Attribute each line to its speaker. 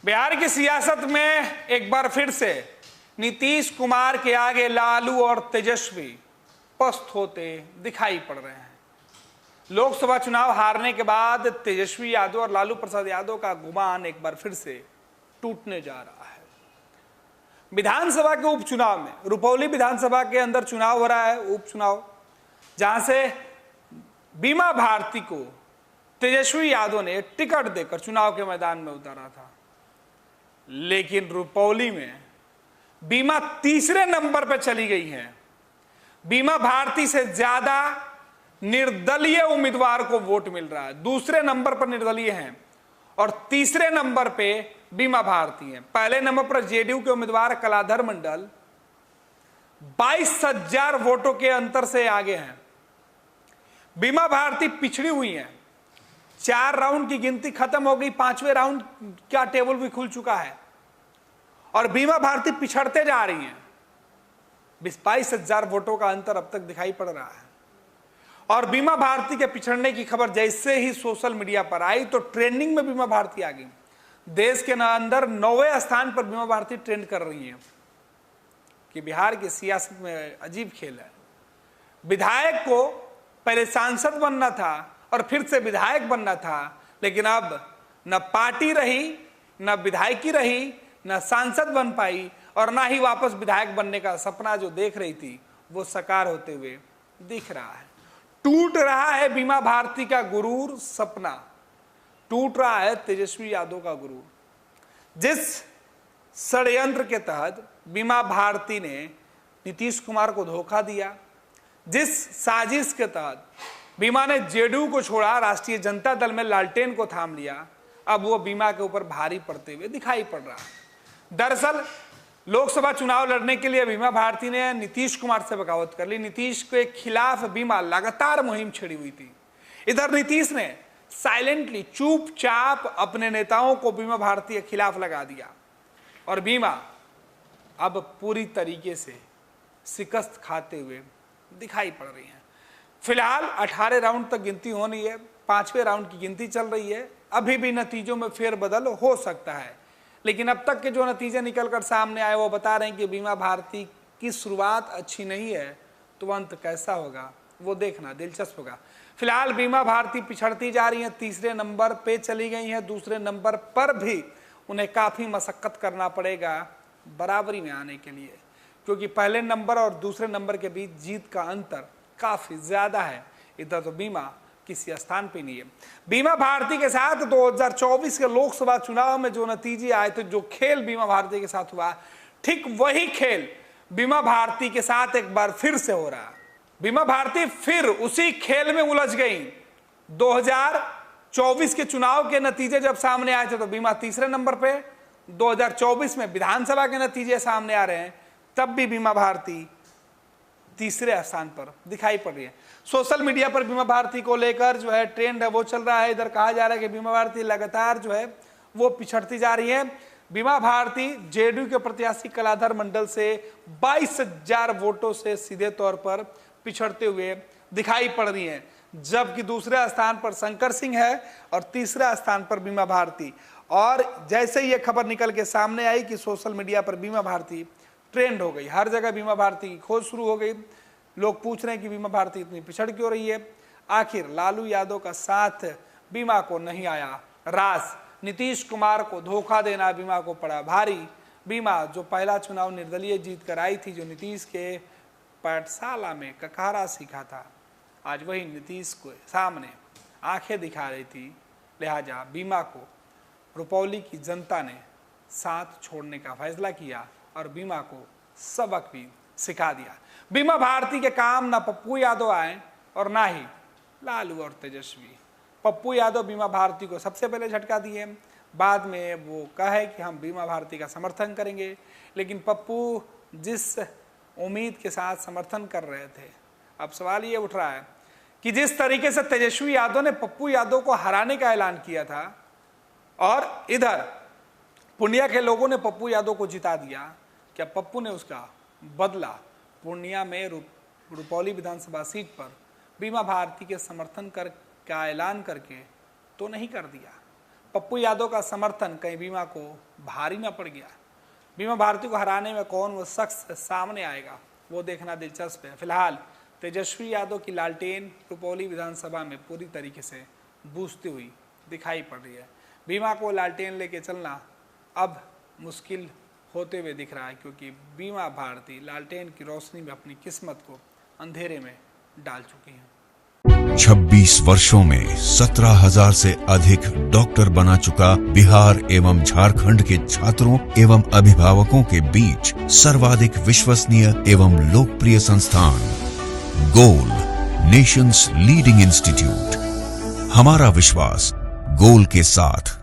Speaker 1: बिहार की सियासत में एक बार फिर से नीतीश कुमार के आगे लालू और तेजस्वी पस्त होते दिखाई पड़ रहे हैं। लोकसभा चुनाव हारने के बाद तेजस्वी यादव और लालू प्रसाद यादव का गुमान एक बार फिर से टूटने जा रहा है। विधानसभा के उपचुनाव में रुपौली विधानसभा के अंदर चुनाव हो रहा है, उपचुनाव, जहां से बीमा भारती को तेजस्वी यादव ने टिकट देकर चुनाव के मैदान में उतारा था, लेकिन रुपौली में बीमा तीसरे नंबर पर चली गई है। बीमा भारती से ज्यादा निर्दलीय उम्मीदवार को वोट मिल रहा है। दूसरे नंबर पर निर्दलीय हैं और तीसरे नंबर पे बीमा भारती है। पहले नंबर पर जेडीयू के उम्मीदवार कलाधर मंडल 22,000 वोटों के अंतर से आगे हैं। बीमा भारती पिछड़ी हुई है। 4 राउंड की गिनती खत्म हो गई, 5वें राउंड का टेबल भी खुल चुका है और बीमा भारती पिछड़ते जा रही हैं। 22,000 वोटों का अंतर अब तक दिखाई पड़ रहा है और बीमा भारती के पिछड़ने की खबर जैसे ही सोशल मीडिया पर आई तो ट्रेंडिंग में बीमा भारती आ गई। देश के अंदर 9वें स्थान पर बीमा भारती ट्रेंड कर रही है कि बिहार की सियासत में अजीब खेल है। विधायक को पहले सांसद बनना था और फिर से विधायक बनना था, लेकिन अब न पार्टी रही, न विधायकी रही, न सांसद बन पाई और ना ही वापस विधायक बनने का सपना जो देख रही थी वो साकार होते हुए दिख रहा है। टूट रहा है बीमा भारती का गुरूर सपना, टूट रहा है तेजस्वी यादव का गुरूर। जिस षड्यंत्र के तहत बीमा भारती ने नीतीश कुमार को धोखा दिया, जिस साजिश के तहत बीमा ने जेडीयू को छोड़ा, राष्ट्रीय जनता दल में लालटेन को थाम लिया, अब वो बीमा के ऊपर भारी पड़ते हुए दिखाई पड़ रहा है। दरअसल लोकसभा चुनाव लड़ने के लिए बीमा भारती ने नीतीश कुमार से बगावत कर ली। नीतीश के खिलाफ बीमा लगातार मुहिम छेड़ी हुई थी। इधर नीतीश ने साइलेंटली, चुपचाप अपने नेताओं को बीमा भारती के खिलाफ लगा दिया और बीमा अब पूरी तरीके से शिकस्त खाते हुए दिखाई पड़ रही है। फिलहाल 18 राउंड तक गिनती होनी है, 5वें राउंड की गिनती चल रही है। अभी भी नतीजों में फेरबदल हो सकता है, लेकिन अब तक के जो नतीजे निकलकर सामने आए वो बता रहे हैं कि बीमा भारती की शुरुआत अच्छी नहीं है, तो अंत कैसा होगा वो देखना दिलचस्प होगा। फिलहाल बीमा भारती पिछड़ती जा रही है, तीसरे नंबर पे चली गई है। दूसरे नंबर पर भी उन्हें काफ़ी मशक्कत करना पड़ेगा बराबरी में आने के लिए, क्योंकि पहले नंबर और दूसरे नंबर के बीच जीत का अंतर काफ़ी ज़्यादा है। इधर तो बीमा किसी स्थान पे नहीं है। बीमा भारती के साथ 2024 के लोकसभा चुनाव में जो नतीजे आए थे, जो खेल बीमा भारती के साथ हुआ, ठीक वही खेल बीमा भारती के साथ एक बार फिर से हो रहा है। बीमा भारती फिर उसी खेल में उलझ गई। 2024 के चुनाव के नतीजे जब सामने आए थे तो बीमा तीसरे नंबर पे, 2024 में विधानसभा के नतीजे सामने आ रहे हैं तब भी बीमा भारती तीसरे स्थान पर दिखाई पड़ रही है। सोशल मीडिया पर बीमा भारती को लेकर जो है ट्रेंड है वो चल रहा है। इधर कहा जा रहा है कि बीमा भारती लगातार जो है वो पिछड़ती जा रही है। बीमा भारती जेडीयू के प्रत्याशी कलाधर मंडल से 22,000 वोटों से सीधे तौर पर पिछड़ते हुए दिखाई पड़ रही है, जबकि दूसरे स्थान पर शंकर सिंह है और तीसरा स्थान पर बीमा भारती। और जैसे ही ये खबर निकल के सामने आई कि सोशल मीडिया पर बीमा भारती ट्रेंड हो गई, हर जगह बीमा भारती की खोज शुरू हो गई। लोग पूछ रहे हैं कि बीमा भारती इतनी पिछड़ क्यों रही है। आखिर लालू यादव का साथ बीमा को नहीं आया रास, नीतीश कुमार को धोखा देना बीमा को पड़ा भारी। बीमा जो पहला चुनाव निर्दलीय जीत कर आई थी, जो नीतीश के पाठशाला में ककारा सीखा था, आज वही नीतीश को सामने आंखें दिखा रही थी। लिहाजा बीमा को रुपौली की जनता ने साथ छोड़ने का फैसला किया और बीमा को सबक भी सिखा दिया। बीमा भारती के काम ना पप्पू यादव आए और ना ही लालू और तेजस्वी। पप्पू यादव बीमा भारती को सबसे पहले झटका दिए, बाद में वो कहे कि हम बीमा भारती का समर्थन करेंगे, लेकिन पप्पू जिस उम्मीद के साथ समर्थन कर रहे थे, अब सवाल ये उठ रहा है कि जिस तरीके से तेजस्वी यादव ने पप्पू यादव को हराने का ऐलान किया था और इधर पूर्णिया के लोगों ने पप्पू यादव को जिता दिया, क्या पप्पू ने उसका बदला पूर्णिया में रुपौली विधानसभा सीट पर बीमा भारती के समर्थन का ऐलान करके तो नहीं कर दिया? पप्पू यादव का समर्थन कहीं बीमा को भारी ना पड़ गया। बीमा भारती को हराने में कौन वो शख्स सामने आएगा, वो देखना दिलचस्प है। फिलहाल तेजस्वी यादव की लालटेन रुपौली विधानसभा में पूरी तरीके से बूझती हुई दिखाई पड़ रही है। बीमा को लालटेन लेके चलना अब मुश्किल होते हुए दिख रहा है, क्योंकि बीमा भारती लालटेन की रोशनी में अपनी किस्मत को अंधेरे में डाल चुकी है।
Speaker 2: 26 वर्षों में 17,000 से अधिक डॉक्टर बना चुका बिहार एवं झारखंड के छात्रों एवं अभिभावकों के बीच सर्वाधिक विश्वसनीय एवं लोकप्रिय संस्थान गोल, नेशंस लीडिंग इंस्टीट्यूट। हमारा विश्वास गोल के साथ।